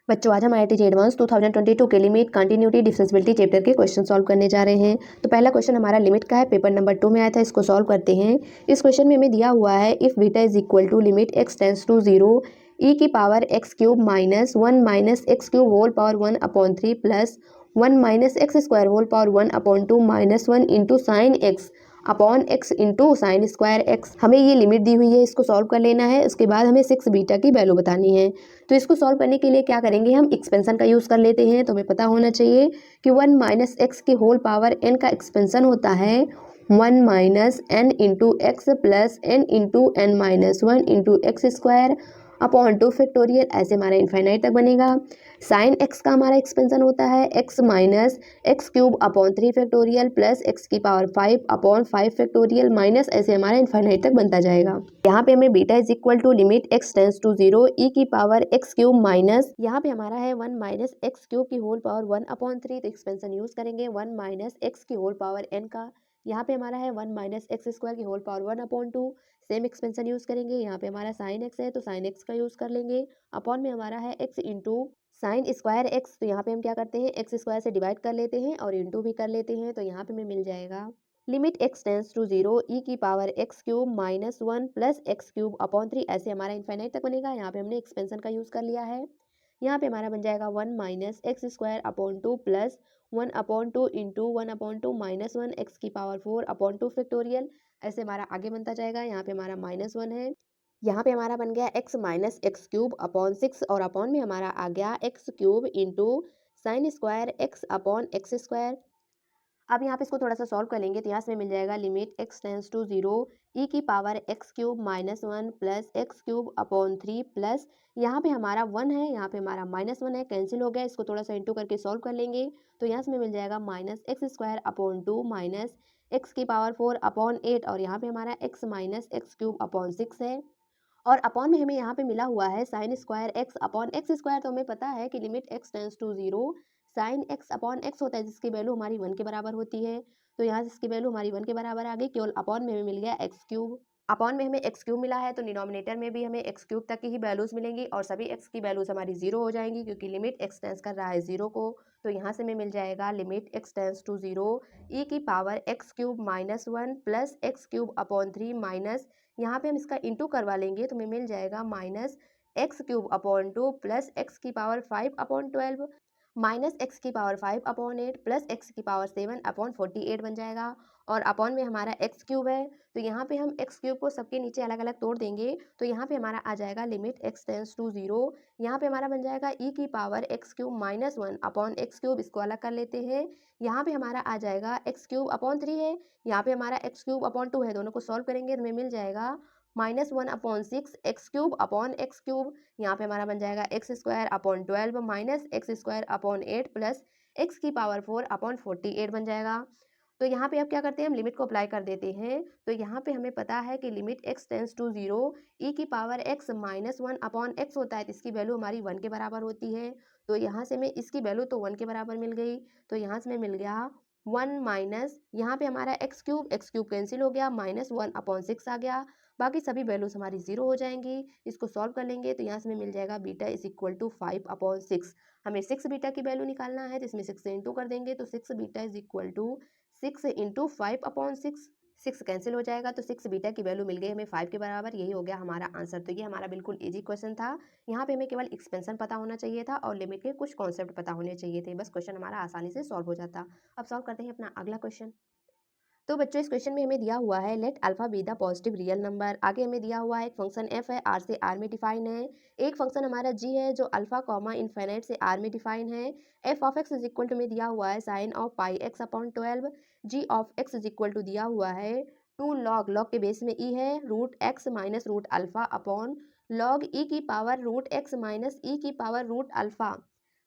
बच्चों आज हम IIT एडवांस 2022 के लिमिट कंटिन्यूटी डिफरेंशियबिलिटी चैप्टर के क्वेश्चन सॉल्व करने जा रहे हैं। तो पहला क्वेश्चन हमारा लिमिट का है, पेपर नंबर 2 में आया था, इसको सॉल्व करते हैं। इस क्वेश्चन में हमें दिया हुआ है if beta is equal to limit x tends to 0 e की power x cube minus 1 minus x cube whole power 1/3 plus 1 minus x square whole power 1/2 minus 1 into sine x upon x into sine square x. हमें ये limit दी हुई है, इसको solve कर लेना है। उसके बाद हमें 6 बीटा की वैल्यू बतानी है। तो इसको सॉल्व करने के लिए क्या करेंगे, हम एक्सपेंशन का यूज़ कर लेते हैं। तो हमें पता होना चाहिए कि 1 माइनस एक्स की होल पावर n का एक्सपेंशन होता है 1 minus n into x plus n into n minus 1 into x square upon 2 factorial. ऐसे हमारा इन्फाइनाइट तक बनेगा। साइन एक्स का हमारा एक्सपेंशन होता है x minus x cube upon 3 factorial plus x की पावर 5 अपॉन 5 फैक्टोरियल माइनस, ऐसे हमारा इन्फाइनाइट तक बनता जाएगा। यहाँ पे हमें beta is equal to limit x tends to 0 e की पावर एक्स क्यूब माइनस, यहाँ पे हमारा है 1 माइनस एक्स क्यूब की होल पावर 1/3। तो एक्सपेंशन यूज करेंगे 1 माइनस एक्स की होल पावर n का। यहाँ पे हमारा है 1 माइनस एक्स स्क्वायर की whole power 1/2। Same expansion use करेंगे। यहाँ पे हमारा साइन एक्स है तो साइन एक्स का यूज कर लेंगे। अपॉन में हमारा है x into sine square x. तो यहाँ पे हम क्या करते हैं, एक्स स्क्वायर से डिवाइड कर लेते हैं और इंटू भी कर लेते हैं। तो यहाँ पे हमें मिल जाएगा limit x tends to 0 e की power x cube minus 1 plus x cube upon 3। ऐसे हमारा इनफाइनाइट तक बनेगा। यहाँ पे हमने एक्सपेंशन का यूज कर लिया है। यहाँ पे हमारा बन जाएगा 1 minus x square upon 2 plus 1/2 into 1/2 minus 1 x की पावर 4/2 फैक्टोरियल। ऐसे हमारा आगे बनता जाएगा। यहाँ पे हमारा -1 है। यहाँ पे हमारा बन गया x minus x cube upon 6 और अपॉन में हमारा आ गया x cube into sine square x upon x square. अब यहाँ पे इसको थोड़ा सा सॉल्व कर लेंगे। तो यहाँ से मिल जाएगा limit x tends to 0 e की power x cube minus 1 plus x cube upon 3 plus, यहाँ पे हमारा 1 है, यहाँ पे हमारा -1 है, कैंसिल हो गया। इसको थोड़ा सा इंटू करके सॉल्व कर लेंगे। तो यहाँ से मिल जाएगा minus x square upon 2 minus x की पावर 4 अपॉन 8 और यहाँ पे हमारा x minus x cube upon 6 है। और अपॉन में हमें यहाँ पे मिला हुआ है sine square x upon x square. तो हमें पता है कि limit x tends to 0 sine x upon x होता है, जिसकी वैल्यू हमारी 1 के बराबर होती है। तो यहाँ से इसकी वैल्यू हमारी 1 के बराबर आ गई। केवल अपॉन में हमें मिल गया एक्स क्यूब। अपॉन में हमें एक्स क्यूब मिला है तो डिनोमिनेटर में भी हमें एक्स क्यूब तक की ही वैल्यूज मिलेंगी और सभी एक्स की वैल्यूज हमारी 0 हो जाएंगी, क्योंकि लिमिट एक्स टेंस कर रहा है 0 को। तो यहाँ से हमें मिल जाएगा limit x tends to 0 e की power x cube minus 1 plus x cube upon 3 minus, यहाँ पे हम इसका इंटू करवा लेंगे तो हमें मिल जाएगा minus x cube upon 2 plus x की पावर 5/12 माइनस एक्स की पावर 5/8 प्लस एक्स की पावर 7/48 बन जाएगा। और अपॉन में हमारा एक्स क्यूब है तो यहाँ पे हम एक्स क्यूब को सबके नीचे अलग अलग तोड़ देंगे। तो यहाँ पे हमारा आ जाएगा लिमिट एक्स टेंस टू 0, यहाँ पे हमारा बन जाएगा ई की power x cube minus 1 upon x cube. इसको अलग कर लेते हैं। यहाँ पे हमारा आ जाएगा एक्स क्यूब अपॉन 3 है, यहाँ पे हमारा एक्स क्यूब अपॉन 2 है। दोनों को सॉल्व करेंगे तो हमें मिल जाएगा -1/6 x cube upon x cube. यहाँ पे हमारा बन जाएगा x square upon 12 minus x square upon 8 plus x की पावर 4/48 बन जाएगा। तो यहाँ पे अब क्या करते हैं, हम लिमिट को अप्लाई कर देते हैं। तो यहाँ पे हमें पता है कि limit x tends to 0 e की power x minus 1 upon x होता है, तो इसकी वैल्यू हमारी 1 के बराबर होती है। तो यहाँ से हमें इसकी वैल्यू तो 1 के बराबर मिल गई। तो यहाँ से हमें मिल गया 1 माइनस, यहाँ पे हमारा एक्स क्यूब कैंसिल हो गया, -1/6 आ गया। बाकी सभी वैल्यूज हमारी 0 हो जाएंगी। इसको सॉल्व कर लेंगे तो यहाँ से हमें मिल जाएगा बीटा इज इक्वल टू 5/6। हमें 6 बीटा की वैल्यू निकालना है तो इसमें 6 से इंटू कर देंगे। तो 6 beta is equal to 6 into 5/6। 6 cancel हो जाएगा तो 6 बीटा की वैल्यू मिल गई हमें 5 के बराबर। यही हो गया हमारा आंसर। तो ये हमारा बिल्कुल इजी क्वेश्चन था। यहाँ पे हमें केवल एक्सपेंशन पता होना चाहिए था और लिमिट के कुछ कॉन्सेप्ट पता होने चाहिए थे, बस क्वेश्चन हमारा आसानी से सॉल्व हो जाता। अब सॉल्व करते हैं अपना अगला क्वेश्चन। तो बच्चों इस क्वेश्चन में हमें दिया हुआ है let alpha be the positive real number. आगे हमें दिया हुआ है एक फंक्शन एफ है, आर से आर में डिफाइन है। एक फंक्शन हमारा जी है जो अल्फा कॉमा इन्फिनिट से आर में डिफाइन है। F of x is equal to में दिया हुआ है sine of pi X upon 12। G of x is equal to दिया हुआ है 2 लॉग, लॉग के बेस में ई है, root x minus root alpha upon log e की power root x minus e की पावर रूट अल्फा।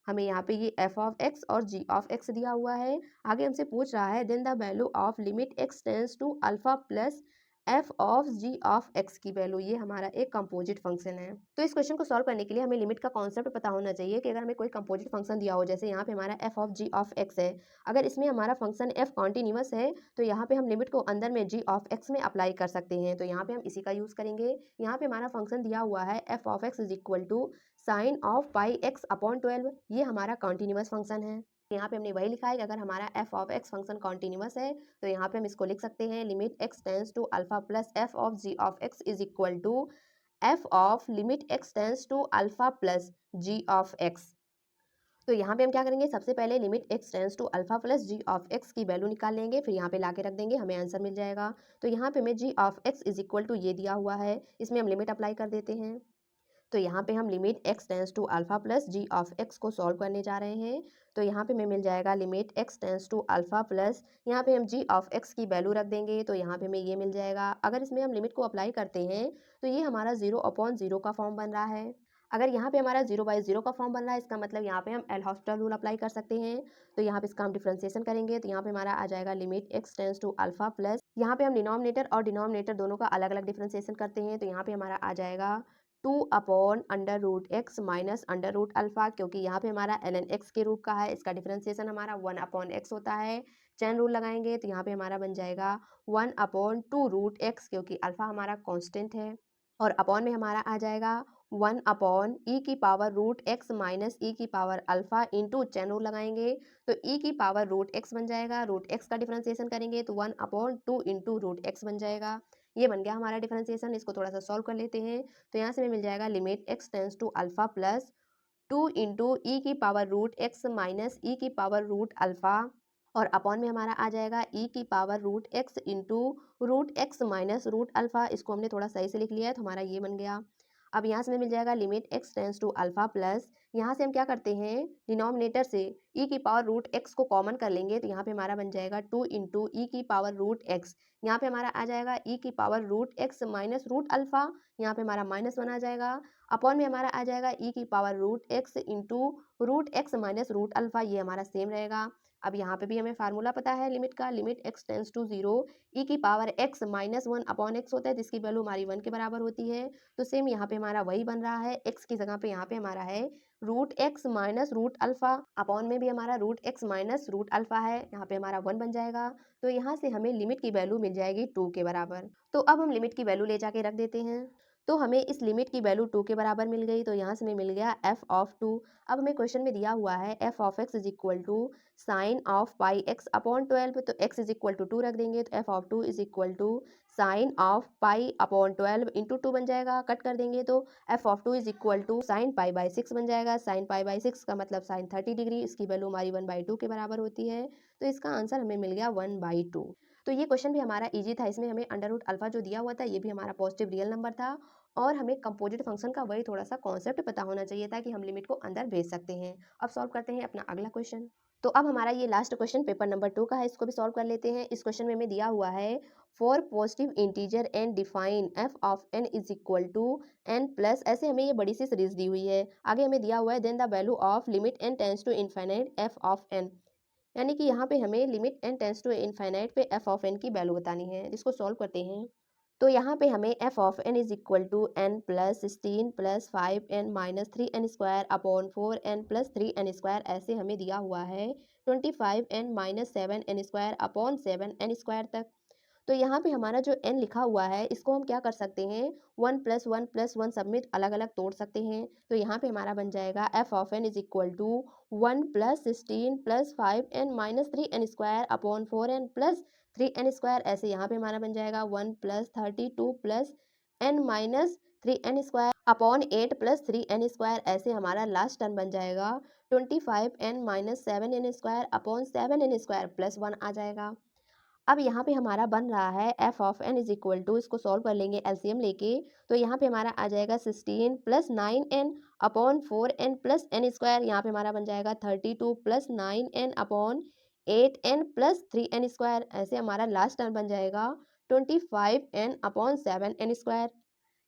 हमें यहाँ पे ये एफ ऑफ एक्स और जी ऑफ एक्स दिया हुआ है। आगे हमसे पूछ रहा है then the value of limit x tends to alpha plus F of G of X की वैल्यू, ये हमारा एक कंपोजिट फंक्शन है। तो इस क्वेश्चन को सॉल्व करने के लिए हमें लिमिट का कॉन्सेप्ट पता होना चाहिए कि अगर हमें कोई कंपोजिट फंक्शन दिया हो, जैसे यहाँ पे हमारा F of G of X है, अगर इसमें हमारा फंक्शन एफ कॉन्टिन्यूअस है तो यहाँ पे हम लिमिट को अंदर में जी ऑफ एक्स में अप्लाई कर सकते हैं। तो यहाँ पे हम इसी का यूज करेंगे। यहाँ पे हमारा फंक्शन दिया हुआ है F of x is equal to sine of pi X upon 12, ये हमारा कॉन्टिन्यूअस फंक्शन है। यहाँ पे हमने वही लिखा है कि अगर हमारा F of X function continuous है तो यहाँ पे हम इसको लिख सकते हैं limit x tends to alpha plus F of G of x is equal to F of limit x tends to alpha plus G of X. तो यहाँ पे हम क्या करेंगे, सबसे पहले limit x tends to alpha plus G of X की value निकाल लेंगे, फिर यहाँ पे लाके रख देंगे, हमें आंसर मिल जाएगा। तो यहाँ पे हमें g of x is equal to ये दिया हुआ है, इसमें हम लिमिट अप्लाई कर देते हैं। तो यहाँ पे हम limit x tends to alpha plus G of X को सॉल्व करने जा रहे हैं। तो यहाँ पे हमें मिल जाएगा limit x tends to alpha plus, यहाँ पे हम जी ऑफ एक्स की वैल्यू रख देंगे, तो यहाँ पे हमें ये मिल जाएगा। अगर इसमें हम लिमिट को अप्लाई करते हैं तो ये हमारा 0/0 का फॉर्म बन रहा है। अगर यहाँ पे हमारा 0/0 का फॉर्म बन रहा है, इसका मतलब यहाँ पे हम एल हॉस्पिटल रूल अप्लाई कर सकते हैं। तो यहाँ पे इसका हम डिफ्रेंसिएशन करेंगे, तो यहाँ पे हमारा आ जाएगा limit x tends to alpha plus, यहाँ पे हम डिनोमिनेटर और डिनोमिनेटर दोनों का अलग अलग डिफ्रेंसिएशन करते हैं। तो यहाँ पे हमारा आ जाएगा 2/√x माइनस √अल्फा, क्योंकि यहाँ पे हमारा ln x के रूप का है, इसका डिफरेंशिएशन हमारा 1/x होता है। चैन रूल लगाएंगे तो यहाँ पे हमारा बन जाएगा 1/2√x, क्योंकि अल्फा हमारा कांस्टेंट है, और अपॉन में हमारा आ जाएगा 1/e⁻√x minus e⁻α into chain rule लगाएंगे तो e⁻√x बन जाएगा। √x का डिफरेंशिएशन करेंगे तो 1/2 इंटू √x बन जाएगा। ये बन गया हमारा डिफरेंशिएशन। इसको थोड़ा सा सॉल्व कर लेते हैं। तो यहाँ से हमें मिल जाएगा limit x tends to alpha plus 2 into e⁻√x minus e⁻√α, और अपॉन में हमारा आ जाएगा e⁻√x into √x minus √alpha. इसको हमने थोड़ा सही से लिख लिया है तो हमारा ये बन गया। अब यहाँ से हमें मिल जाएगा limit x tends to alpha plus, यहाँ से हम क्या करते हैं, डिनोमिनेटर से e⁻√x को कॉमन कर लेंगे, तो यहाँ पे हमारा बन जाएगा 2 इंटू e⁻√x, यहाँ पे हमारा आ जाएगा e⁻√x माइनस √अल्फा, यहाँ पे हमारा -1 आ जाएगा। अपॉन में हमारा आ जाएगा e⁻√x into √x minus √alpha, ये हमारा सेम रहेगा। अब यहाँ पे भी हमें फार्मूला पता है लिमिट का, limit x tends to 0 e⁻x minus 1/x होता है, जिसकी वैल्यू हमारी 1 के बराबर होती है। तो सेम यहाँ पे हमारा वही बन रहा है, x की जगह पे यहाँ पे हमारा है √x माइनस √अल्फा, अपॉन में भी हमारा √x माइनस √अल्फा है, यहाँ पे हमारा 1 बन जाएगा। तो यहाँ से हमें लिमिट की वैल्यू मिल जाएगी 2 के बराबर। तो अब हम लिमिट की वैल्यू ले जाके रख देते हैं। तो हमें इस लिमिट की वैल्यू 2 के बराबर मिल गई, तो यहाँ से हमें मिल गया f ऑफ 2। अब हमें क्वेश्चन में दिया हुआ है f of x is equal to sine of pi x upon 12, तो x इज इक्वल टू 2 रख देंगे, तो f of 2 is equal to sine of pi upon 12 into 2 बन जाएगा, कट कर देंगे तो f of 2 is equal to sine pi by 6 बन जाएगा। साइन पाई बाई 6 का मतलब साइन 30 डिग्री, इसकी वैल्यू हमारी 1/2 के बराबर होती है। तो इसका आंसर हमें मिल गया 1/2। तो ये क्वेश्चन भी हमारा इजी था, इसमें हमें अंडर रूट अल्फा जो दिया हुआ था ये भी हमारा पॉजिटिव रियल नंबर था, और हमें कंपोजिट फंक्शन का वही थोड़ा सा कॉन्सेप्ट पता होना चाहिए था कि हम लिमिट को अंदर भेज सकते हैं। अब सॉल्व करते हैं अपना अगला क्वेश्चन। तो अब हमारा ये लास्ट क्वेश्चन पेपर नंबर 2 का है, इसको भी सॉल्व कर लेते हैं। इस क्वेश्चन में हमें दिया हुआ है for positive integer and define f of n is equal to n plus, ऐसे हमें ये बड़ी सी सीरीज दी हुई है। आगे हमें दिया हुआ है then the value of limit n tends to infinite f of n, यानी कि यहाँ पे हमें limit n tends to infinite पे f ऑफ n की वैल्यू बतानी है, जिसको सॉल्व करते हैं। तो यहाँ पे हमें f of n is equal to n plus 16 plus 5n minus 3n square upon 4n plus 3n square, ऐसे हमें दिया हुआ है 25n minus 7n square upon 7n square तक। तो यहाँ पे हमारा जो n लिखा हुआ है इसको हम क्या कर सकते हैं, 1 + 1 + 1 सब में अलग अलग तोड़ सकते हैं। तो यहाँ पे हमारा बन जाएगा f of n is equal to 1 + 16 + 5n minus 3n square upon 4n plus 3n square, ऐसे यहाँ पे हमारा बन जाएगा 1 + 32 + n minus 3n square upon 8 + 3n square, ऐसे हमारा लास्ट टर्म बन जाएगा 25n minus 7n square upon 7n square plus 1 आ जाएगा। अब यहाँ पे हमारा बन रहा है f of n is equal to, इसको सॉल्व कर लेंगे एलसीएम लेके, तो यहाँ पे हमारा आ जाएगा 16 + 9n upon 4n plus n square, यहाँ पे हमारा बन जाएगा 32 + 9n upon 8n plus 3n square, ऐसे हमारा लास्ट टर्म बन जाएगा 25n अपॉन 7n स्क्वायर।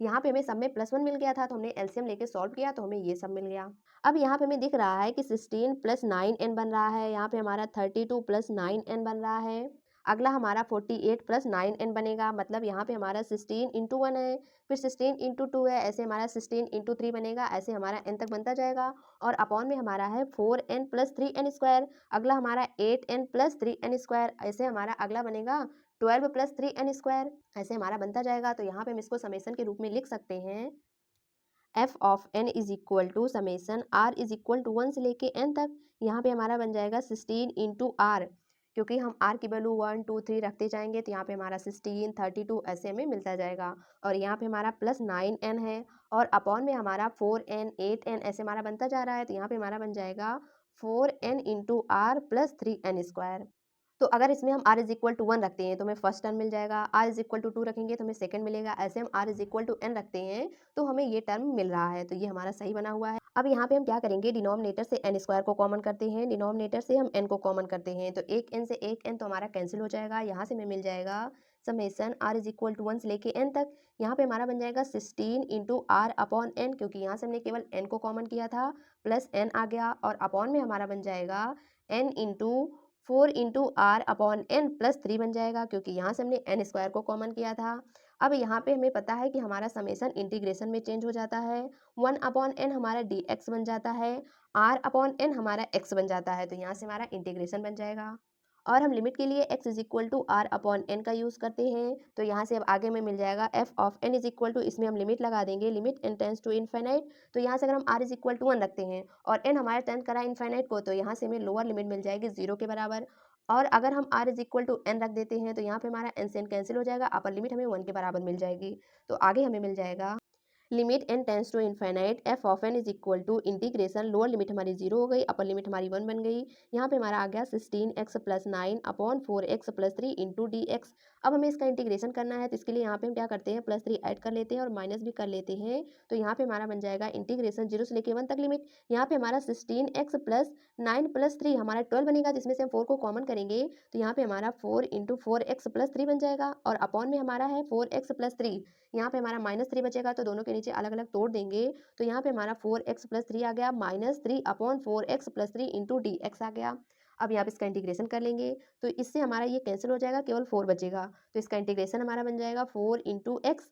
यहाँ पे हमें सब में +1 मिल गया था, तो हमने एलसीएम लेके सॉल्व किया तो हमें ये सब मिल गया। अब यहाँ पे हमें दिख रहा है कि 16 + 9n बन रहा है, यहाँ पे हमारा 32 + 9n बन रहा है। अगला हमारा 48 प्लस 9n बनेगा, मतलब यहाँ पे हमारा 16 इंटू 1 है, फिर 16 इंटू 2 है, ऐसे हमारा 16 इंटू 3 बनेगा, ऐसे हमारा n तक बनता जाएगा। और अपॉन में हमारा है 4n प्लस 3n स्क्वायर, अगला हमारा 8n प्लस 3n स्क्वायर, ऐसे हमारा अगला बनेगा 12 प्लस 3n स्क्वायर, ऐसे हमारा बनता जाएगा। तो यहाँ पे हम इसको समेसन के रूप में लिख सकते हैं F of N is equal to summation R is equal to 1 से लेके n तक। यहाँ पे हमारा बन जाएगा 16 इंटू आर, क्योंकि हम r की वैल्यू 1 2 3 रखते जाएंगे तो यहाँ पे हमारा 16 32 ऐसे हमें मिलता जाएगा। और यहाँ पे हमारा प्लस 9n है और अपॉन में हमारा 4n 8n ऐसे हमारा बनता जा रहा है, तो यहाँ पे हमारा बन जाएगा 4n into are plus 3n square. तो अगर इसमें हम r इज इक्वल टू 1 रखते हैं तो हमें फर्स्ट टर्म मिल जाएगा, r इज इक्वल टू 2 रखेंगे तो हमें सेकंड मिलेगा, ऐसे हम r is equal to n रखते हैं तो हमें ये टर्म मिल रहा है, तो ये हमारा सही बना हुआ है। अब यहाँ पे हम क्या करेंगे, डिनोमिनेटर से n स्क्वायर को कॉमन करते हैं, डिनोमिनेटर से हम n को कॉमन करते हैं, तो एक n से एक n तो हमारा कैंसिल हो जाएगा। यहाँ से हमें मिल जाएगा summation r is equal to 1 से लेके n तक, यहाँ पे हमारा बन जाएगा 16 इंटू आर अपॉन n, क्योंकि यहाँ से हमने केवल n को कॉमन किया था, प्लस n आ गया, और अपॉन में हमारा बन जाएगा n into 4 into R upon N plus 3 बन जाएगा, क्योंकि यहाँ से हमने एन स्क्वायर को कॉमन किया था। अब यहाँ पे हमें पता है कि हमारा समेसन इंटीग्रेशन में चेंज हो जाता है, 1 अपॉन एन हमारा डी एक्स बन जाता है, आर अपॉन एन हमारा एक्स बन जाता है, तो यहाँ से हमारा इंटीग्रेशन बन जाएगा। और हम लिमिट के लिए x is equal to R upon N का यूज़ करते हैं, तो यहाँ से अब आगे में मिल जाएगा F of N is equal to, इसमें हम लिमिट लगा देंगे, limit N tends to infinite, तो यहाँ से अगर हम r इज इक्वल टू 1 रखते हैं और n हमारा टेंस करा इनफाइनाइट को, तो यहाँ से हमें लोअर लिमिट मिल जाएगी 0 के बराबर। और अगर हम r is equal to n रख देते हैं तो यहाँ पे हमारा n से n कैंसिल हो जाएगा, अपर लिमिट हमें 1 के बराबर मिल जाएगी। तो आगे हमें मिल जाएगा limit n tends to infinite F of N is equal to integration, lower limit हमारी 0 हो गई, अपर लिमिट हमारी 1 बन गई। यहाँ पे हमारा आ गया 16x plus 9 upon 4x plus 3 into d x. अब हमें इसका इंटीग्रेशन करना है, तो इसके लिए यहाँ पे हम क्या करते हैं, प्लस 3 ऐड कर लेते हैं और माइनस भी कर लेते हैं, तो यहाँ पे हमारा बन जाएगा इंटीग्रेशन 0 से लेके 1 तक लिमिट। यहाँ पे हमारा 16x प्लस 9 प्लस 3 हमारा 12 बनेगा, जिसमें से हम 4 को कॉमन करेंगे, तो यहाँ पे हमारा 4 इंटू 4x प्लस 3 बन जाएगा, और अपॉन में हमारा है 4x प्लस 3, यहाँ पे हमारा माइनस 3 बचेगा, तो दोनों के नीचे अलग अलग तोड़ देंगे, तो यहाँ पे हमारा 4x प्लस 3 आ गया, minus 3 upon 4x plus 3 into d x आ गया। अब यहाँ पे इसका इंटीग्रेशन कर लेंगे, तो इससे हमारा ये कैंसिल हो जाएगा, केवल 4 बचेगा, तो इसका इंटीग्रेशन हमारा बन जाएगा 4 इंटू एक्स,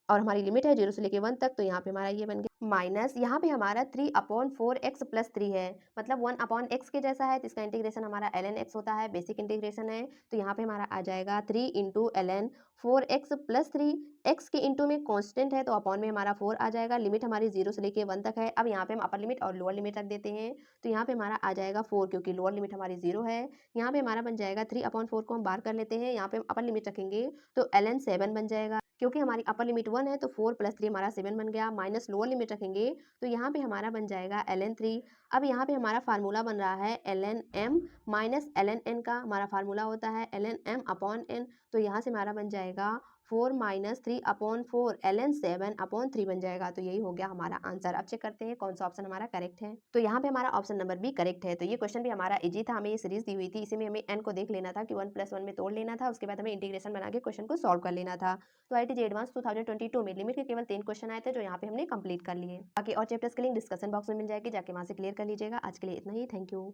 और हमारी लिमिट है 0 से लेके 1 तक, तो यहाँ पे हमारा ये बन गया माइनस, यहाँ पे हमारा 3 अपॉन 4x प्लस 3 है, मतलब 1 अपॉन एक्स के जैसा है, तो इसका इंटीग्रेशन हमारा ln x होता है, बेसिक इंटीग्रेशन है, तो यहाँ पे हमारा आ जाएगा 3 into ln 4x plus 3, x के इंटू में कांस्टेंट है तो अपॉन में हमारा 4 आ जाएगा, लिमिट हमारी 0 से लेके 1 तक है। अब यहाँ पे हम अपर लिमिट और लोअर लिमिट रख देते हैं, तो यहाँ पे हमारा आ जाएगा 4, क्योंकि लोअर लिमिट हमारी 0 है। यहाँ पे हमारा बन जाएगा 3 अपॉन 4 को हम बाहर कर लेते हैं, यहाँ पे हम अपर लिमिट रखेंगे तो ln 7 बन जाएगा, क्योंकि हमारी अपर लिमिट 1 है तो 4 प्लस 3 हमारा 7 बन गया, माइनस लोअर लिमिट रखेंगे तो यहाँ पे हमारा बन जाएगा ln 3। अब यहाँ पे हमारा फार्मूला बन रहा है ln m minus ln n का, हमारा फार्मूला होता है ln m अपॉन n, तो यहाँ से हमारा बन जाएगा 4 माइनस 3 अपॉन 4 ln 7 अपॉन 3 बन जाएगा, तो यही हो गया हमारा आंसर। अब चेक करते हैं कौन सा ऑप्शन हमारा करेक्ट है, तो यहाँ पे हमारा ऑप्शन नंबर बी करेक्ट है। तो ये क्वेश्चन भी हमारा इजी था, हमें ये सीरीज दी हुई थी, इसी में हमें n को देख लेना था कि 1 + 1 में तोड़ लेना था, उसके बाद हमें इंटीग्रेशन बना के क्वेश्चन को सॉल्व कर लेना था। तो IIT एडवांस 2022 में लिमिट के केवल 3 क्वेश्चन आए थे जो यहाँ पे हमने कंप्लीट कर लिए। बाकी और चैप्टर्स के लिंक डिस्कशन बॉक्स में मिल जाएगी, जाके वहाँ से क्लियर कर लीजिएगा। आज के लिए इतना ही, थैंक यू।